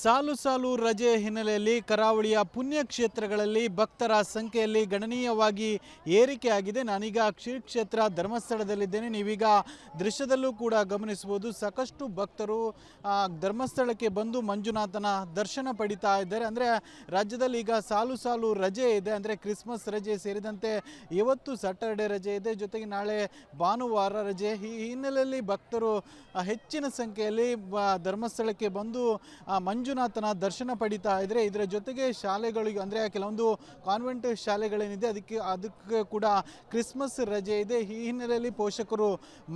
ಸಾಲು ಸಾಲು ರಜೆ ಹಿನ್ನೆಲೆಯಲ್ಲಿ ಕರಾವಳಿಯ ಪುಣ್ಯಕ್ಷೇತ್ರಗಳಲ್ಲಿ ಭಕ್ತರ ಸಂಖ್ಯೆಯಲ್ಲಿ ಗಣನೀಯವಾಗಿ ಏರಿಕೆಯಾಗಿದೆ. ನಾನೀಗ ಶ್ರೀ ಕ್ಷೇತ್ರ ಧರ್ಮಸ್ಥಳದಲ್ಲಿದ್ದೇನೆ. ನೀವೀಗ ದೃಶ್ಯದಲ್ಲೂ ಕೂಡ ಗಮನಿಸಬಹುದು, ಸಾಕಷ್ಟು ಭಕ್ತರು ಧರ್ಮಸ್ಥಳಕ್ಕೆ ಬಂದು ಮಂಜುನಾಥನ ದರ್ಶನ ಪಡಿತಾ ಇದ್ದಾರೆ. ಅಂದರೆ ರಾಜ್ಯದಲ್ಲಿ ಈಗ ಸಾಲು ಸಾಲು ರಜೆ ಇದೆ. ಅಂದರೆ ಕ್ರಿಸ್ಮಸ್ ರಜೆ ಸೇರಿದಂತೆ ಇವತ್ತು ಸ್ಯಾಟರ್ಡೆ ರಜೆ ಇದೆ, ಜೊತೆಗೆ ನಾಳೆ ಭಾನುವಾರ ರಜೆ. ಈ ಹಿನ್ನೆಲೆಯಲ್ಲಿ ಭಕ್ತರು ಹೆಚ್ಚಿನ ಸಂಖ್ಯೆಯಲ್ಲಿ ಧರ್ಮಸ್ಥಳಕ್ಕೆ ಬಂದು ಮಂಜುನಾಥನ ದರ್ಶನ ಪಡಿತಾ ಇದ್ದಾರೆ. ಇದರ ಜೊತೆಗೆ ಶಾಲೆಗಳಿಗೆ, ಅಂದರೆ ಕೆಲವೊಂದು ಕಾನ್ವೆಂಟ್ ಶಾಲೆಗಳೇನಿದೆ ಅದಕ್ಕೆ ಕೂಡ ಕ್ರಿಸ್ಮಸ್ ರಜೆ ಇದೆ. ಈ ಹಿನ್ನೆಲೆಯಲ್ಲಿ ಪೋಷಕರು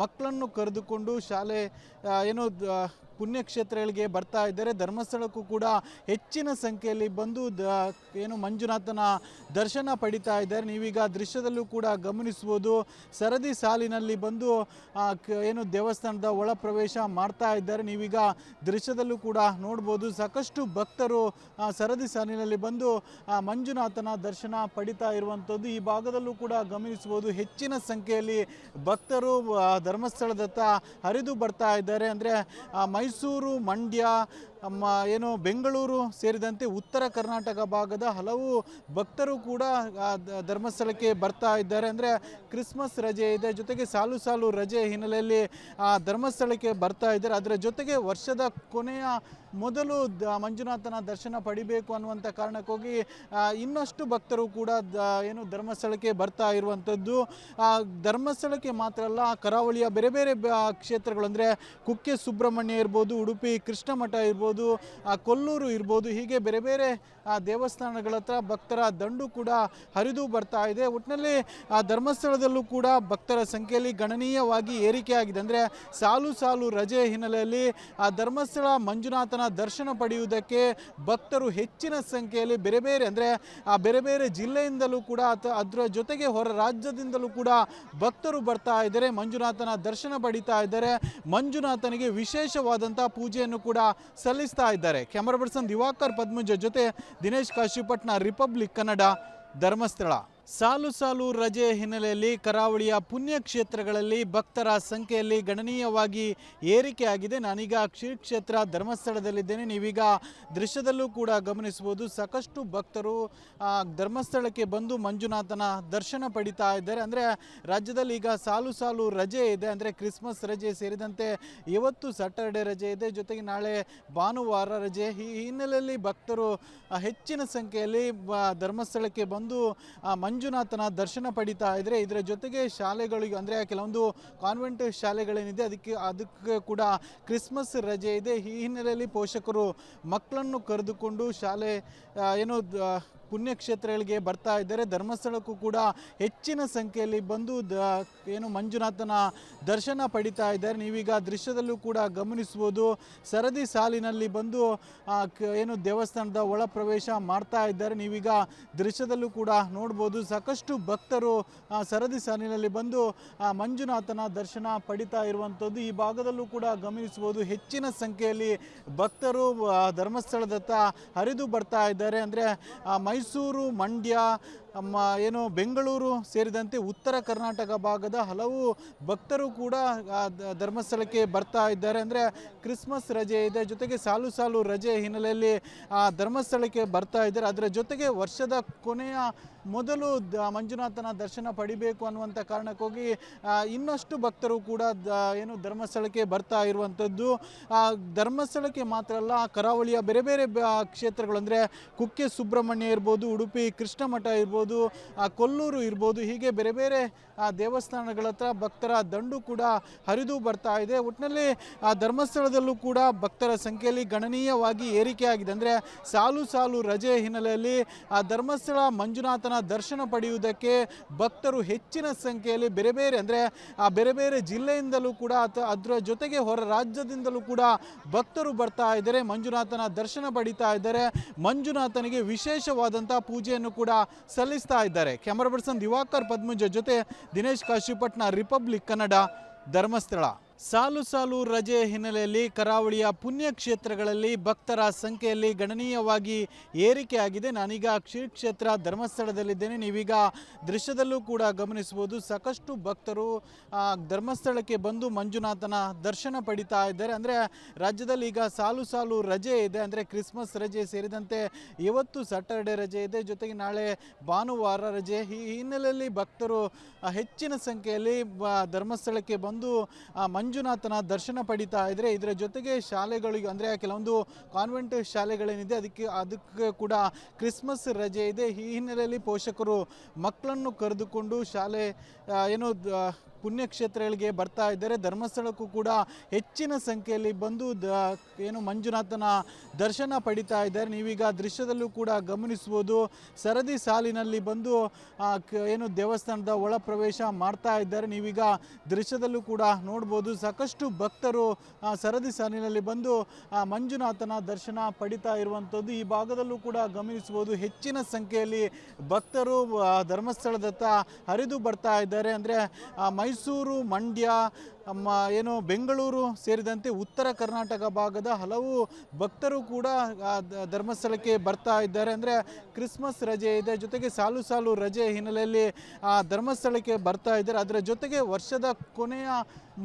ಮಕ್ಕಳನ್ನು ಕರೆದುಕೊಂಡು ಶಾಲೆ ಪುಣ್ಯಕ್ಷೇತ್ರಗಳಿಗೆ ಬರ್ತಾ ಇದ್ದಾರೆ. ಧರ್ಮಸ್ಥಳಕ್ಕೂ ಕೂಡ ಹೆಚ್ಚಿನ ಸಂಖ್ಯೆಯಲ್ಲಿ ಬಂದು ಮಂಜುನಾಥನ ದರ್ಶನ ಪಡಿತಾ ಇದ್ದಾರೆ. ನೀವೀಗ ದೃಶ್ಯದಲ್ಲೂ ಕೂಡ ಗಮನಿಸ್ಬೋದು, ಸರದಿ ಸಾಲಿನಲ್ಲಿ ಬಂದು ದೇವಸ್ಥಾನದ ಒಳ ಪ್ರವೇಶ ಮಾಡ್ತಾ ಇದ್ದಾರೆ. ನೀವೀಗ ದೃಶ್ಯದಲ್ಲೂ ಕೂಡ ನೋಡ್ಬೋದು, ಸಾಕಷ್ಟು ಭಕ್ತರು ಸರದಿ ಸಾಲಿನಲ್ಲಿ ಬಂದು ಮಂಜುನಾಥನ ದರ್ಶನ ಪಡಿತಾ ಇರುವಂಥದ್ದು. ಈ ಭಾಗದಲ್ಲೂ ಕೂಡ ಗಮನಿಸ್ಬೋದು, ಹೆಚ್ಚಿನ ಸಂಖ್ಯೆಯಲ್ಲಿ ಭಕ್ತರು ಧರ್ಮಸ್ಥಳದತ್ತ ಹರಿದು ಬರ್ತಾ ಇದ್ದಾರೆ. ಅಂದರೆ ಮೈಸೂರು, ಮಂಡ್ಯ, ಬೆಂಗಳೂರು ಸೇರಿದಂತೆ ಉತ್ತರ ಕರ್ನಾಟಕ ಭಾಗದ ಹಲವು ಭಕ್ತರು ಕೂಡ ಧರ್ಮಸ್ಥಳಕ್ಕೆ ಬರ್ತಾ ಇದ್ದಾರೆ. ಅಂದರೆ ಕ್ರಿಸ್ಮಸ್ ರಜೆ ಇದೆ, ಜೊತೆಗೆ ಸಾಲು ಸಾಲು ರಜೆ ಹಿನ್ನೆಲೆಯಲ್ಲಿ ಧರ್ಮಸ್ಥಳಕ್ಕೆ ಬರ್ತಾ ಇದ್ದಾರೆ. ಅದರ ಜೊತೆಗೆ ವರ್ಷದ ಕೊನೆಯ ಮೊದಲು ಮಂಜುನಾಥನ ದರ್ಶನ ಪಡಿಬೇಕು ಅನ್ನುವಂಥ ಕಾರಣಕ್ಕೋಗಿ ಇನ್ನಷ್ಟು ಭಕ್ತರು ಕೂಡ ಧರ್ಮಸ್ಥಳಕ್ಕೆ ಬರ್ತಾ ಇರುವಂಥದ್ದು. ಧರ್ಮಸ್ಥಳಕ್ಕೆ ಮಾತ್ರ ಅಲ್ಲ, ಕರಾವಳಿಯ ಬೇರೆ ಬೇರೆ ಕ್ಷೇತ್ರಗಳು, ಅಂದರೆ ಕುಕ್ಕೆ ಸುಬ್ರಹ್ಮಣ್ಯ ಇರ್ಬೋದು, ಉಡುಪಿ ಕೃಷ್ಣ ಮಠ ಇರ್ಬೋದು, ಕೊಲ್ಲೂರು ಇರ್ಬೋದು, ಹೀಗೆ ಬೇರೆ ಬೇರೆ ದೇವಸ್ಥಾನಗಳ ಹತ್ರ ಭಕ್ತರ ದಂಡು ಕೂಡ ಹರಿದು ಬರ್ತಾ ಇದೆ. ಒಟ್ಟಿನಲ್ಲಿ ಧರ್ಮಸ್ಥಳದಲ್ಲೂ ಕೂಡ ಭಕ್ತರ ಸಂಖ್ಯೆಯಲ್ಲಿ ಗಣನೀಯವಾಗಿ ಏರಿಕೆಯಾಗಿದೆ. ಅಂದರೆ ಸಾಲು ಸಾಲು ರಜೆ ಹಿನ್ನೆಲೆಯಲ್ಲಿ ಧರ್ಮಸ್ಥಳ ಮಂಜುನಾಥನ ದರ್ಶನ ಪಡೆಯುವುದಕ್ಕೆ ಭಕ್ತರು ಹೆಚ್ಚಿನ ಸಂಖ್ಯೆಯಲ್ಲಿ ಬೇರೆ ಬೇರೆ, ಅಂದರೆ ಬೇರೆ ಬೇರೆ ಜಿಲ್ಲೆಯಿಂದಲೂ ಕೂಡ ಅದರ ಜೊತೆಗೆ ಹೊರ ರಾಜ್ಯದಿಂದಲೂ ಕೂಡ ಭಕ್ತರು ಬರ್ತಾ ಇದ್ದಾರೆ, ಮಂಜುನಾಥನ ದರ್ಶನ ಪಡಿತಾ ಇದ್ದಾರೆ. ಮಂಜುನಾಥನಿಗೆ ವಿಶೇಷವಾದಂಥ ಪೂಜೆಯನ್ನು ಕೂಡ ಸಲ್ಲಿಸ್ತಾ ಇದ್ದಾರೆ. ಕ್ಯಾಮರಾ ಪರ್ಸನ್ ದಿವಾಕರ್ ಪದ್ಮುಂಜ ಜೊತೆ ದಿನೇಶ್ ಕಾಶಿಪಟ್ನ, ರಿಪಬ್ಲಿಕ್ ಕನ್ನಡ, ಧರ್ಮಸ್ಥಳ. ಸಾಲು ಸಾಲು ರಜೆ ಹಿನ್ನೆಲೆಯಲ್ಲಿ ಕರಾವಳಿಯ ಪುಣ್ಯಕ್ಷೇತ್ರಗಳಲ್ಲಿ ಭಕ್ತರ ಸಂಖ್ಯೆಯಲ್ಲಿ ಗಣನೀಯವಾಗಿ ಏರಿಕೆಯಾಗಿದೆ. ನಾನೀಗ ಶ್ರೀ ಕ್ಷೇತ್ರ ಧರ್ಮಸ್ಥಳದಲ್ಲಿದ್ದೇನೆ. ನೀವೀಗ ದೃಶ್ಯದಲ್ಲೂ ಕೂಡ ಗಮನಿಸಬಹುದು, ಸಾಕಷ್ಟು ಭಕ್ತರು ಧರ್ಮಸ್ಥಳಕ್ಕೆ ಬಂದು ಮಂಜುನಾಥನ ದರ್ಶನ ಪಡಿತಾ ಇದ್ದಾರೆ. ಅಂದರೆ ರಾಜ್ಯದಲ್ಲಿ ಈಗ ಸಾಲು ಸಾಲು ರಜೆ ಇದೆ. ಅಂದರೆ ಕ್ರಿಸ್ಮಸ್ ರಜೆ ಸೇರಿದಂತೆ ಇವತ್ತು ಸ್ಯಾಟರ್ಡೆ ರಜೆ ಇದೆ, ಜೊತೆಗೆ ನಾಳೆ ಭಾನುವಾರ ರಜೆ. ಈ ಹಿನ್ನೆಲೆಯಲ್ಲಿ ಭಕ್ತರು ಹೆಚ್ಚಿನ ಸಂಖ್ಯೆಯಲ್ಲಿ ಧರ್ಮಸ್ಥಳಕ್ಕೆ ಬಂದು ಮಂಜುನಾಥನ ದರ್ಶನ ಪಡಿತಾ ಇದ್ದಾರೆ. ಇದರ ಜೊತೆಗೆ ಶಾಲೆಗಳಿಗೆ, ಅಂದರೆ ಕೆಲವೊಂದು ಕಾನ್ವೆಂಟ್ ಶಾಲೆಗಳೇನಿದೆ ಅದಕ್ಕೆ ಕೂಡ ಕ್ರಿಸ್ಮಸ್ ರಜೆ ಇದೆ. ಈ ಹಿನ್ನೆಲೆಯಲ್ಲಿ ಪೋಷಕರು ಮಕ್ಕಳನ್ನು ಕರೆದುಕೊಂಡು ಶಾಲೆ ಪುಣ್ಯಕ್ಷೇತ್ರಗಳಿಗೆ ಬರ್ತಾ ಇದ್ದಾರೆ. ಧರ್ಮಸ್ಥಳಕ್ಕೂ ಕೂಡ ಹೆಚ್ಚಿನ ಸಂಖ್ಯೆಯಲ್ಲಿ ಬಂದು ಮಂಜುನಾಥನ ದರ್ಶನ ಪಡಿತಾ ಇದ್ದಾರೆ. ನೀವೀಗ ದೃಶ್ಯದಲ್ಲೂ ಕೂಡ ಗಮನಿಸ್ಬೋದು, ಸರದಿ ಸಾಲಿನಲ್ಲಿ ಬಂದು ದೇವಸ್ಥಾನದ ಒಳ ಪ್ರವೇಶ ಮಾಡ್ತಾ ಇದ್ದಾರೆ. ನೀವೀಗ ದೃಶ್ಯದಲ್ಲೂ ಕೂಡ ನೋಡ್ಬೋದು, ಸಾಕಷ್ಟು ಭಕ್ತರು ಸರದಿ ಸಾಲಿನಲ್ಲಿ ಬಂದು ಮಂಜುನಾಥನ ದರ್ಶನ ಪಡಿತಾ ಇರುವಂಥದ್ದು. ಈ ಭಾಗದಲ್ಲೂ ಕೂಡ ಗಮನಿಸ್ಬೋದು, ಹೆಚ್ಚಿನ ಸಂಖ್ಯೆಯಲ್ಲಿ ಭಕ್ತರು ಧರ್ಮಸ್ಥಳದತ್ತ ಹರಿದು ಬರ್ತಾ ಇದ್ದಾರೆ. ಅಂದರೆ ಮೈಸೂರು, ಮಂಡ್ಯ, ಬೆಂಗಳೂರು ಸೇರಿದಂತೆ ಉತ್ತರ ಕರ್ನಾಟಕ ಭಾಗದ ಹಲವು ಭಕ್ತರು ಕೂಡ ಧರ್ಮಸ್ಥಳಕ್ಕೆ ಬರ್ತಾ ಇದ್ದಾರೆ. ಅಂದರೆ ಕ್ರಿಸ್ಮಸ್ ರಜೆ ಇದೆ, ಜೊತೆಗೆ ಸಾಲು ಸಾಲು ರಜೆ ಹಿನ್ನೆಲೆಯಲ್ಲಿ ಧರ್ಮಸ್ಥಳಕ್ಕೆ ಬರ್ತಾ ಇದ್ದಾರೆ. ಅದರ ಜೊತೆಗೆ ವರ್ಷದ ಕೊನೆಯ ಮೊದಲು ಮಂಜುನಾಥನ ದರ್ಶನ ಪಡಿಬೇಕು ಅನ್ನುವಂಥ ಕಾರಣಕ್ಕೋಗಿ ಇನ್ನಷ್ಟು ಭಕ್ತರು ಕೂಡ ಧರ್ಮಸ್ಥಳಕ್ಕೆ ಬರ್ತಾ ಇರುವಂಥದ್ದು. ಧರ್ಮಸ್ಥಳಕ್ಕೆ ಮಾತ್ರ ಅಲ್ಲ, ಕರಾವಳಿಯ ಬೇರೆ ಬೇರೆ ಕ್ಷೇತ್ರಗಳು, ಅಂದರೆ ಕುಕ್ಕೆ ಸುಬ್ರಹ್ಮಣ್ಯ ಇರ್ಬೋದು, ಉಡುಪಿ ಕೃಷ್ಣ ಮಠ ಇರ್ಬೋದು, ಕೊಲ್ಲೂರು ಇರ್ಬೋದು, ಹೀಗೆ ಬೇರೆ ಬೇರೆ ದೇವಸ್ಥಾನಗಳ ಹತ್ರ ಭಕ್ತರ ದಂಡು ಕೂಡ ಹರಿದು ಬರ್ತಾ ಇದೆ. ಒಟ್ಟಿನಲ್ಲಿ ಧರ್ಮಸ್ಥಳದಲ್ಲೂ ಕೂಡ ಭಕ್ತರ ಸಂಖ್ಯೆಯಲ್ಲಿ ಗಣನೀಯವಾಗಿ ಏರಿಕೆಯಾಗಿದೆ. ಅಂದರೆ ಸಾಲು ಸಾಲು ರಜೆ ಹಿನ್ನೆಲೆಯಲ್ಲಿ ಧರ್ಮಸ್ಥಳ ಮಂಜುನಾಥನ ದರ್ಶನ ಪಡೆಯುವುದಕ್ಕೆ ಭಕ್ತರು ಹೆಚ್ಚಿನ ಸಂಖ್ಯೆಯಲ್ಲಿ ಬೇರೆ ಬೇರೆ, ಅಂದರೆ ಬೇರೆ ಬೇರೆ ಜಿಲ್ಲೆಯಿಂದಲೂ ಕೂಡ ಅದರ ಜೊತೆಗೆ ಹೊರ ರಾಜ್ಯದಿಂದಲೂ ಕೂಡ ಭಕ್ತರು ಬರ್ತಾ ಇದ್ದಾರೆ, ಮಂಜುನಾಥನ ದರ್ಶನ ಪಡಿತಾ ಇದ್ದಾರೆ. ಮಂಜುನಾಥನಿಗೆ ವಿಶೇಷವಾದಂಥ ಪೂಜೆಯನ್ನು ಕೂಡ ಸಲ್ಲಿಸ್ತಾ ಇದ್ದಾರೆ. ಕ್ಯಾಮರಾ ಪರ್ಸನ್ ದಿವಾಕರ್ ಪದ್ಮುಂಜ ಜೊತೆ ದಿನೇಶ್ ಕಾಶಿಪಟ್ನ, ರಿಪಬ್ಲಿಕ್ ಕನ್ನಡ, ಧರ್ಮಸ್ಥಳ. ಸಾಲು ಸಾಲು ರಜೆ ಹಿನ್ನೆಲೆಯಲ್ಲಿ ಕರಾವಳಿಯ ಪುಣ್ಯಕ್ಷೇತ್ರಗಳಲ್ಲಿ ಭಕ್ತರ ಸಂಖ್ಯೆಯಲ್ಲಿ ಗಣನೀಯವಾಗಿ ಏರಿಕೆಯಾಗಿದೆ. ನಾನೀಗ ಶ್ರೀ ಕ್ಷೇತ್ರ ಧರ್ಮಸ್ಥಳದಲ್ಲಿದ್ದೇನೆ. ನೀವೀಗ ದೃಶ್ಯದಲ್ಲೂ ಕೂಡ ಗಮನಿಸಬಹುದು, ಸಾಕಷ್ಟು ಭಕ್ತರು ಧರ್ಮಸ್ಥಳಕ್ಕೆ ಬಂದು ಮಂಜುನಾಥನ ದರ್ಶನ ಪಡಿತಾ ಇದ್ದಾರೆ. ಅಂದರೆ ರಾಜ್ಯದಲ್ಲಿ ಈಗ ಸಾಲು ಸಾಲು ರಜೆ ಇದೆ. ಅಂದರೆ ಕ್ರಿಸ್ಮಸ್ ರಜೆ ಸೇರಿದಂತೆ ಇವತ್ತು ಸ್ಯಾಟರ್ಡೆ ರಜೆ ಇದೆ, ಜೊತೆಗೆ ನಾಳೆ ಭಾನುವಾರ ರಜೆ. ಈ ಹಿನ್ನೆಲೆಯಲ್ಲಿ ಭಕ್ತರು ಹೆಚ್ಚಿನ ಸಂಖ್ಯೆಯಲ್ಲಿ ಧರ್ಮಸ್ಥಳಕ್ಕೆ ಬಂದು ಮಂಜುನಾಥನ ದರ್ಶನ ಪಡಿತಾ ಇದ್ರೆ. ಇದರ ಜೊತೆಗೆ ಶಾಲೆಗಳಿಗೆ ಅಂದರೆ ಕೆಲವೊಂದು ಕಾನ್ವೆಂಟ್ ಶಾಲೆಗಳೇನಿದೆ ಅದಕ್ಕೆ ಕೂಡ ಕ್ರಿಸ್ಮಸ್ ರಜೆ ಇದೆ. ಈ ಹಿನ್ನೆಲೆಯಲ್ಲಿ ಪೋಷಕರು ಮಕ್ಕಳನ್ನು ಕರೆದುಕೊಂಡು ಶಾಲೆ ಪುಣ್ಯಕ್ಷೇತ್ರಗಳಿಗೆ ಬರ್ತಾ ಇದ್ದಾರೆ. ಧರ್ಮಸ್ಥಳಕ್ಕೂ ಕೂಡ ಹೆಚ್ಚಿನ ಸಂಖ್ಯೆಯಲ್ಲಿ ಬಂದು ಮಂಜುನಾಥನ ದರ್ಶನ ಪಡಿತಾ ಇದ್ದಾರೆ. ನೀವೀಗ ದೃಶ್ಯದಲ್ಲೂ ಕೂಡ ಗಮನಿಸಬಹುದು, ಸರದಿ ಸಾಲಿನಲ್ಲಿ ಬಂದು ದೇವಸ್ಥಾನದ ಒಳ ಪ್ರವೇಶ ಮಾಡ್ತಾ ಇದ್ದಾರೆ. ನೀವೀಗ ದೃಶ್ಯದಲ್ಲೂ ಕೂಡ ನೋಡ್ಬೋದು, ಸಾಕಷ್ಟು ಭಕ್ತರು ಸರದಿ ಸಾಲಿನಲ್ಲಿ ಬಂದು ಮಂಜುನಾಥನ ದರ್ಶನ ಪಡಿತಾ ಇರುವಂಥದ್ದು. ಈ ಭಾಗದಲ್ಲೂ ಕೂಡ ಗಮನಿಸಬಹುದು, ಹೆಚ್ಚಿನ ಸಂಖ್ಯೆಯಲ್ಲಿ ಭಕ್ತರು ಧರ್ಮಸ್ಥಳದತ್ತ ಹರಿದು ಬರ್ತಾ ಇದ್ದಾರೆ. ಅಂದರೆ ಮೈಸೂರು, ಮಂಡ್ಯ, ಬೆಂಗಳೂರು ಸೇರಿದಂತೆ ಉತ್ತರ ಕರ್ನಾಟಕ ಭಾಗದ ಹಲವು ಭಕ್ತರು ಕೂಡ ಧರ್ಮಸ್ಥಳಕ್ಕೆ ಬರ್ತಾ ಇದ್ದಾರೆ. ಅಂದರೆ ಕ್ರಿಸ್ಮಸ್ ರಜೆ ಇದೆ, ಜೊತೆಗೆ ಸಾಲು ಸಾಲು ರಜೆ ಹಿನ್ನೆಲೆಯಲ್ಲಿ ಧರ್ಮಸ್ಥಳಕ್ಕೆ ಬರ್ತಾ ಇದ್ದಾರೆ. ಅದರ ಜೊತೆಗೆ ವರ್ಷದ ಕೊನೆಯ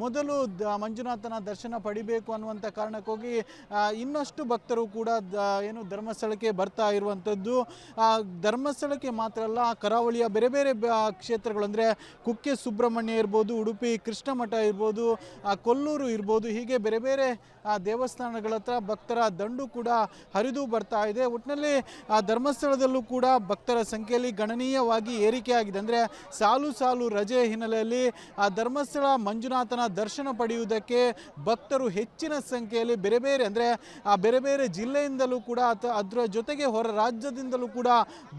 ಮೊದಲು ಮಂಜುನಾಥನ ದರ್ಶನ ಪಡಿಬೇಕು ಅನ್ನುವಂಥ ಕಾರಣಕ್ಕೋಗಿ ಇನ್ನಷ್ಟು ಭಕ್ತರು ಕೂಡ ಧರ್ಮಸ್ಥಳಕ್ಕೆ ಬರ್ತಾ ಇರುವಂಥದ್ದು. ಧರ್ಮಸ್ಥಳಕ್ಕೆ ಮಾತ್ರ ಅಲ್ಲ, ಕರಾವಳಿಯ ಬೇರೆ ಬೇರೆ ಕ್ಷೇತ್ರಗಳು ಅಂದರೆ ಕುಕ್ಕೆ ಸುಬ್ರಹ್ಮಣ್ಯ ಇರ್ಬೋದು, ಉಡುಪಿ ಕೃಷ್ಣ ಮಠ ಇರ್ಬೋದು, ಕೊಲ್ಲೂರು ಇರ್ಬೋದು, ಹೀಗೆ ಬೇರೆ ಬೇರೆ ದೇವಸ್ಥಾನಗಳ ಹತ್ರ ಭಕ್ತರ ದಂಡು ಕೂಡ ಹರಿದು ಬರ್ತಾ ಇದೆ. ಒಟ್ಟಿನಲ್ಲಿ ಧರ್ಮಸ್ಥಳದಲ್ಲೂ ಕೂಡ ಭಕ್ತರ ಸಂಖ್ಯೆಯಲ್ಲಿ ಗಣನೀಯವಾಗಿ ಏರಿಕೆಯಾಗಿದೆ. ಅಂದರೆ ಸಾಲು ಸಾಲು ರಜೆ ಹಿನ್ನೆಲೆಯಲ್ಲಿ ಧರ್ಮಸ್ಥಳ ಮಂಜುನಾಥನ ದರ್ಶನ ಪಡೆಯುವುದಕ್ಕೆ ಭಕ್ತರು ಹೆಚ್ಚಿನ ಸಂಖ್ಯೆಯಲ್ಲಿ ಬೇರೆ ಬೇರೆ ಜಿಲ್ಲೆಯಿಂದಲೂ ಕೂಡ ಅದರ ಜೊತೆಗೆ ಹೊರ ರಾಜ್ಯದಿಂದಲೂ ಕೂಡ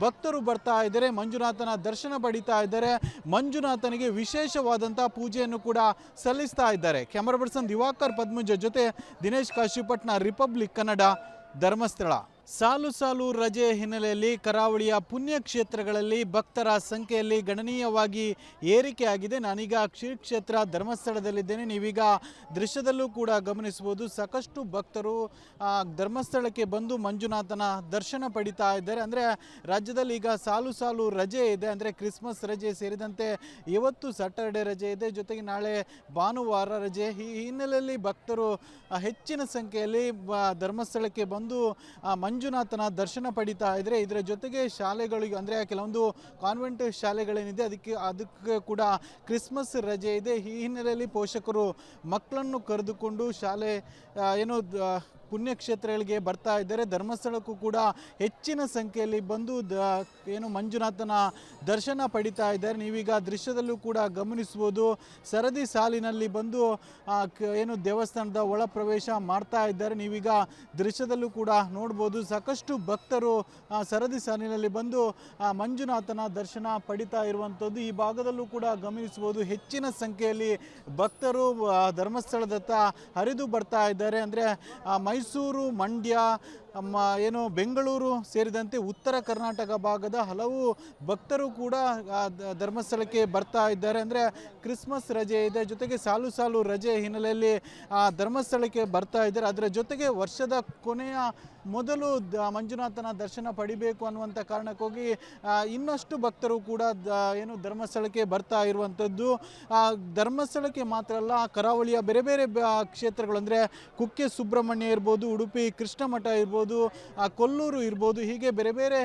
ಭಕ್ತರು ಬರ್ತಾ ಇದ್ದಾರೆ, ಮಂಜುನಾಥನ ದರ್ಶನ ಪಡಿತಾ ಇದ್ದಾರೆ. ಮಂಜುನಾಥನಿಗೆ ವಿಶೇಷವಾದಂಥ ಪೂಜೆಯನ್ನು ಕೂಡ ಸಲ್ಲಿಸ್ತಾ ಇದ್ದಾರೆ. ಕ್ಯಾಮರಾ ಪರ್ಸನ್ ದಿವಾಕರ್ ಪದ್ಮುಂಜ ಜೊತೆ ದಿನೇಶ್ ಕಾಶಿಪಟ್ನ, ರಿಪಬ್ಲಿಕ್ ಕನ್ನಡ, ಧರ್ಮಸ್ಥಳ. ಸಾಲು ಸಾಲು ರಜೆ ಹಿನ್ನೆಲೆಯಲ್ಲಿ ಕರಾವಳಿಯ ಪುಣ್ಯಕ್ಷೇತ್ರಗಳಲ್ಲಿ ಭಕ್ತರ ಸಂಖ್ಯೆಯಲ್ಲಿ ಗಣನೀಯವಾಗಿ ಏರಿಕೆಯಾಗಿದೆ. ನಾನೀಗ ಶ್ರೀ ಕ್ಷೇತ್ರ ಧರ್ಮಸ್ಥಳದಲ್ಲಿದ್ದೇನೆ. ನೀವೀಗ ದೃಶ್ಯದಲ್ಲೂ ಕೂಡ ಗಮನಿಸಬಹುದು, ಸಾಕಷ್ಟು ಭಕ್ತರು ಧರ್ಮಸ್ಥಳಕ್ಕೆ ಬಂದು ಮಂಜುನಾಥನ ದರ್ಶನ ಪಡಿತಾ ಇದ್ದಾರೆ. ಅಂದರೆ ರಾಜ್ಯದಲ್ಲಿ ಈಗ ಸಾಲು ಸಾಲು ರಜೆ ಇದೆ. ಅಂದರೆ ಕ್ರಿಸ್ಮಸ್ ರಜೆ ಸೇರಿದಂತೆ ಇವತ್ತು ಸ್ಯಾಟರ್ಡೆ ರಜೆ ಇದೆ, ಜೊತೆಗೆ ನಾಳೆ ಭಾನುವಾರ ರಜೆ. ಈ ಹಿನ್ನೆಲೆಯಲ್ಲಿ ಭಕ್ತರು ಹೆಚ್ಚಿನ ಸಂಖ್ಯೆಯಲ್ಲಿ ಧರ್ಮಸ್ಥಳಕ್ಕೆ ಬಂದು ಮಂಜುನಾಥನ ದರ್ಶನ ಪಡಿತಾ ಇದ್ರೆ. ಇದರ ಜೊತೆಗೆ ಶಾಲೆಗಳಿಗೆ ಅಂದರೆ ಕೆಲವೊಂದು ಕಾನ್ವೆಂಟ್ ಶಾಲೆಗಳೇನಿದೆ ಅದಕ್ಕೆ ಕೂಡ ಕ್ರಿಸ್ಮಸ್ ರಜೆ ಇದೆ. ಈ ಹಿನ್ನೆಲೆಯಲ್ಲಿ ಪೋಷಕರು ಮಕ್ಕಳನ್ನು ಕರೆದುಕೊಂಡು ಶಾಲೆ ಪುಣ್ಯಕ್ಷೇತ್ರಗಳಿಗೆ ಬರ್ತಾ ಇದ್ದಾರೆ. ಧರ್ಮಸ್ಥಳಕ್ಕೂ ಕೂಡ ಹೆಚ್ಚಿನ ಸಂಖ್ಯೆಯಲ್ಲಿ ಬಂದು ಮಂಜುನಾಥನ ದರ್ಶನ ಪಡಿತಾ ಇದ್ದಾರೆ. ನೀವೀಗ ದೃಶ್ಯದಲ್ಲೂ ಕೂಡ ಗಮನಿಸಬಹುದು, ಸರದಿ ಸಾಲಿನಲ್ಲಿ ಬಂದು ದೇವಸ್ಥಾನದ ಒಳ ಪ್ರವೇಶ ಮಾಡ್ತಾ ಇದ್ದಾರೆ. ನೀವೀಗ ದೃಶ್ಯದಲ್ಲೂ ಕೂಡ ನೋಡ್ಬೋದು, ಸಾಕಷ್ಟು ಭಕ್ತರು ಸರದಿ ಸಾಲಿನಲ್ಲಿ ಬಂದು ಮಂಜುನಾಥನ ದರ್ಶನ ಪಡಿತಾ ಇರುವಂಥದ್ದು. ಈ ಭಾಗದಲ್ಲೂ ಕೂಡ ಗಮನಿಸಬಹುದು, ಹೆಚ್ಚಿನ ಸಂಖ್ಯೆಯಲ್ಲಿ ಭಕ್ತರು ಧರ್ಮಸ್ಥಳದತ್ತ ಹರಿದು ಬರ್ತಾ ಇದ್ದಾರೆ. ಅಂದರೆ ಮೈಸೂರು, ಮಂಡ್ಯ, ಬೆಂಗಳೂರು ಸೇರಿದಂತೆ ಉತ್ತರ ಕರ್ನಾಟಕ ಭಾಗದ ಹಲವು ಭಕ್ತರು ಕೂಡ ಧರ್ಮಸ್ಥಳಕ್ಕೆ ಬರ್ತಾ ಇದ್ದಾರೆ. ಅಂದರೆ ಕ್ರಿಸ್ಮಸ್ ರಜೆ ಇದೆ, ಜೊತೆಗೆ ಸಾಲು ಸಾಲು ರಜೆ ಹಿನ್ನೆಲೆಯಲ್ಲಿ ಧರ್ಮಸ್ಥಳಕ್ಕೆ ಬರ್ತಾ ಇದ್ದಾರೆ. ಅದರ ಜೊತೆಗೆ ವರ್ಷದ ಕೊನೆಯ ಮೊದಲು ಮಂಜುನಾಥನ ದರ್ಶನ ಪಡಿಬೇಕು ಅನ್ನುವಂಥ ಕಾರಣಕ್ಕೋಗಿ ಇನ್ನಷ್ಟು ಭಕ್ತರು ಕೂಡ ಧರ್ಮಸ್ಥಳಕ್ಕೆ ಬರ್ತಾ ಇರುವಂಥದ್ದು. ಧರ್ಮಸ್ಥಳಕ್ಕೆ ಮಾತ್ರ ಅಲ್ಲ, ಕರಾವಳಿಯ ಬೇರೆ ಬೇರೆ ಕ್ಷೇತ್ರಗಳು ಅಂದರೆ ಕುಕ್ಕೆ ಸುಬ್ರಹ್ಮಣ್ಯ ಇರ್ಬೋದು, ಉಡುಪಿ ಕೃಷ್ಣ ಮಠ ಇರ್ಬೋದು, ಕೊಲ್ಲೂರು ಇರ್ಬೋದು, ಹೀಗೆ ಬೇರೆ ಬೇರೆ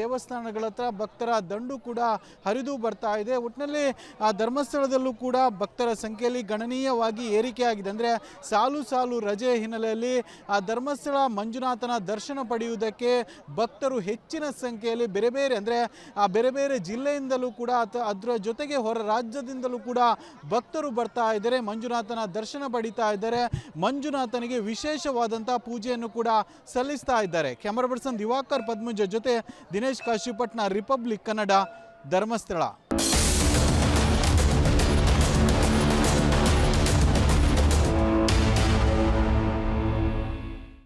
ದೇವಸ್ಥಾನಗಳ ಹತ್ರ ಭಕ್ತರ ದಂಡು ಕೂಡ ಹರಿದು ಬರ್ತಾ ಇದೆ. ಒಟ್ಟಿನಲ್ಲಿ ಧರ್ಮಸ್ಥಳದಲ್ಲೂ ಕೂಡ ಭಕ್ತರ ಸಂಖ್ಯೆಯಲ್ಲಿ ಗಣನೀಯವಾಗಿ ಏರಿಕೆಯಾಗಿದೆ. ಅಂದರೆ ಸಾಲು ಸಾಲು ರಜೆ ಹಿನ್ನೆಲೆಯಲ್ಲಿ ಧರ್ಮಸ್ಥಳ ಮಂಜುನಾಥನ ದರ್ಶನ ಪಡೆಯುವುದಕ್ಕೆ ಭಕ್ತರು ಹೆಚ್ಚಿನ ಸಂಖ್ಯೆಯಲ್ಲಿ ಬೇರೆ ಬೇರೆ ಜಿಲ್ಲೆಯಿಂದಲೂ ಕೂಡ ಅದರ ಜೊತೆಗೆ ಹೊರ ರಾಜ್ಯದಿಂದಲೂ ಕೂಡ ಭಕ್ತರು ಬರ್ತಾ ಇದ್ದಾರೆ, ಮಂಜುನಾಥನ ದರ್ಶನ ಪಡಿತಾ ಇದ್ದಾರೆ. ಮಂಜುನಾಥನಿಗೆ ವಿಶೇಷವಾದಂಥ ಪೂಜೆಯನ್ನು ಕೂಡ ಸಲ್ಲಿಸ್ತಾ ಇದ್ದಾರೆ. ಕ್ಯಾಮರಾ ಪರ್ಸನ್ ದಿವಾಕರ್ ಪದ್ಮುಂಜ ಜೊತೆ ದಿನೇಶ್ ಕಾಶಿಪಟ್ನ, ರಿಪಬ್ಲಿಕ್ ಕನ್ನಡ, ಧರ್ಮಸ್ಥಳ.